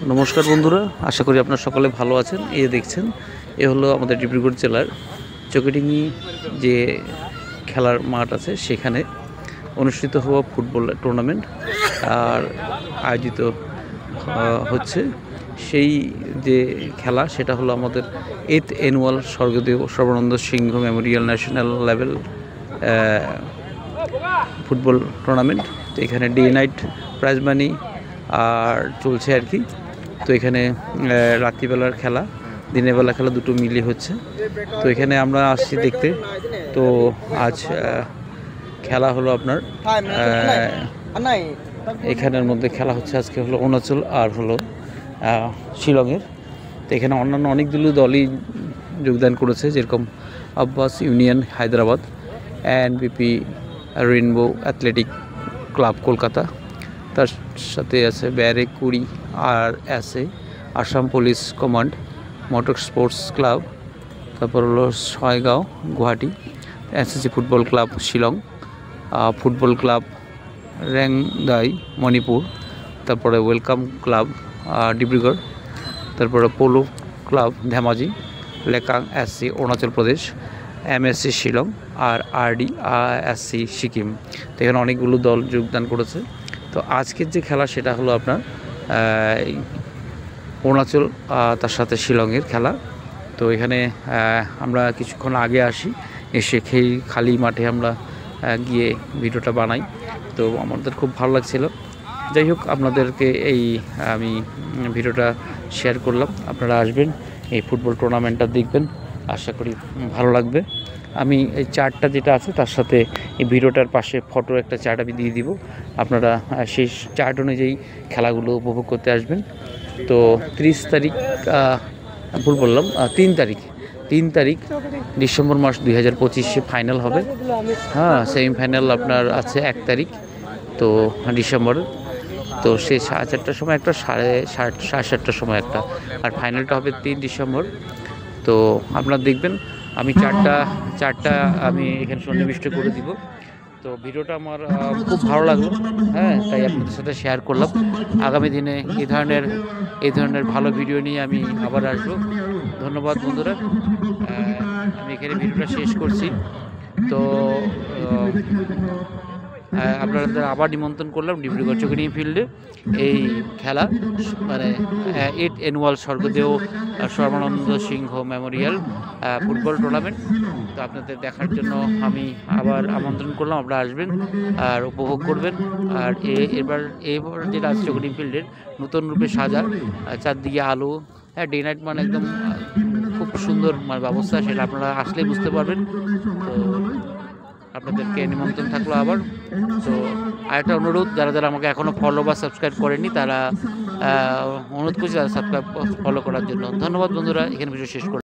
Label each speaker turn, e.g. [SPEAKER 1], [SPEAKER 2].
[SPEAKER 1] নমস্কার বন্ধুরা, আশা করি আপনারা সকলে ভালো আছেন। এই দেখছেন, এ হলো আমাদের ডিব্রুগড় জেলার চৌকিডিঙ্গি যে খেলার মাঠ আছে, সেখানে অনুষ্ঠিত হওয়া ফুটবল টুর্নামেন্ট আর আয়োজিত হচ্ছে। সেই যে খেলা, সেটা হলো আমাদের 8th annual Swargadeo Sarbananda Singha memorial national level football tournament. তো এখানে ডে নাইট প্রাইজ মানি আর চলছে আর কি। তো এখানে রাত্রিবেলার খেলা, দিনের বেলা খেলা দুটো মিলিয়ে হচ্ছে। তো এখানে আমরা আসছি দেখতে। তো আজ খেলা হলো আপনার এখানের মধ্যে খেলা হচ্ছে আজকে হলো অরুণাচল আর হলো শিলংয়ের। তো এখানে অন্যান্য অনেকগুলো দলই যোগদান করেছে, যেরকম Abbas union Hyderabad, NBP rainbow athletic club Kolkata, তার সাথে আছে ব্যারেক কুড়ি আর আছে Assam police command motor sports club, তারপর হলো Chaygaon Guwahati, SSC football club Shillong, football club Rengdai Manipur, তারপরে ওয়েলকাম ক্লাব ডিব্রুগড়, তারপরে polo club Dhemaji, Lekang SC Arunachal Pradesh, MSC Shillong আর আরডি এসসি সিকিম। তো এখানে অনেকগুলো দল যোগদান করেছে। তো আজকের যে খেলা সেটা হলো আপনার অরুণাচল তার সাথে শিলংয়ের খেলা। তো এখানে আমরা কিছুক্ষণ আগে আসি, এসে খালি মাঠে আমরা গিয়ে ভিডিওটা বানাই। তো আমাদের খুব ভালো লাগছিল। যাই হোক, আপনাদেরকে আমি ভিডিওটা শেয়ার করলাম। আপনারা আসবেন, এই ফুটবল টুর্নামেন্টটা দেখবেন, আশা করি ভালো লাগবে। আমি এই চার্টটা যেটা আছে তার সাথে এই ভিডিওটার পাশে ফটো একটা চার্ট আমি দিয়ে দিব। আপনারা সেই চার্ট অনুযায়ী খেলাগুলো উপভোগ করতে আসবেন। তো 30 তারিখ ভুল বললাম, 3 তারিখ ডিসেম্বর মাস 2025 ফাইনাল হবে। হ্যাঁ, সেমিফাইনাল আপনার আছে 1 তারিখ তো ডিসেম্বর। তো সে 4:30টার সময় একটা, 7:30টার সময় একটা, আর ফাইনালটা হবে 3 ডিসেম্বর। তো আপনারা দেখবেন, আমি চারটা আমি এখানে সন্নিবিষ্ট করে দিব। তো ভিডিওটা আমার খুব ভালো লাগলো, হ্যাঁ, তাই আপনাদের সাথে শেয়ার করলাম। আগামী দিনে এই ধরনের ভালো ভিডিও নিয়ে আমি আবার আসবো। ধন্যবাদ বন্ধুরা, আমি এখানে ভিডিওটা শেষ করছি। তো আপনাদের আবার নিমন্ত্রণ করলাম ডিব্রুগড় চৌকিডিঙ্গি ফিল্ডে এই খেলা, মানে 8th annual Swargadeo Sarbananda Singha Memorial football tournament. তো আপনাদের দেখার জন্য আমি আবার আমন্ত্রণ করলাম, আপনারা আসবেন আর উপভোগ করবেন। আর এবার যেটা আছে চৌকিডিঙ্গি ফিল্ডের নতুন রূপে সাজা, চারদিকে আলো, হ্যাঁ, ডে নাইট মানে একদম খুব সুন্দর মানে ব্যবস্থা, সেটা আপনারা আসলেই বুঝতে পারবেন। তো আপনাদেরকে নিমন্ত্রণ থাকলো আবার। তো আরেকটা অনুরোধ, যারা আমাকে এখনও ফলো বা সাবস্ক্রাইব করেনি, তারা অনুরোধ করছি তারা সাবস্ক্রাইব ফলো করার জন্য। ধন্যবাদ বন্ধুরা, এখানে ভিডিও শেষ করে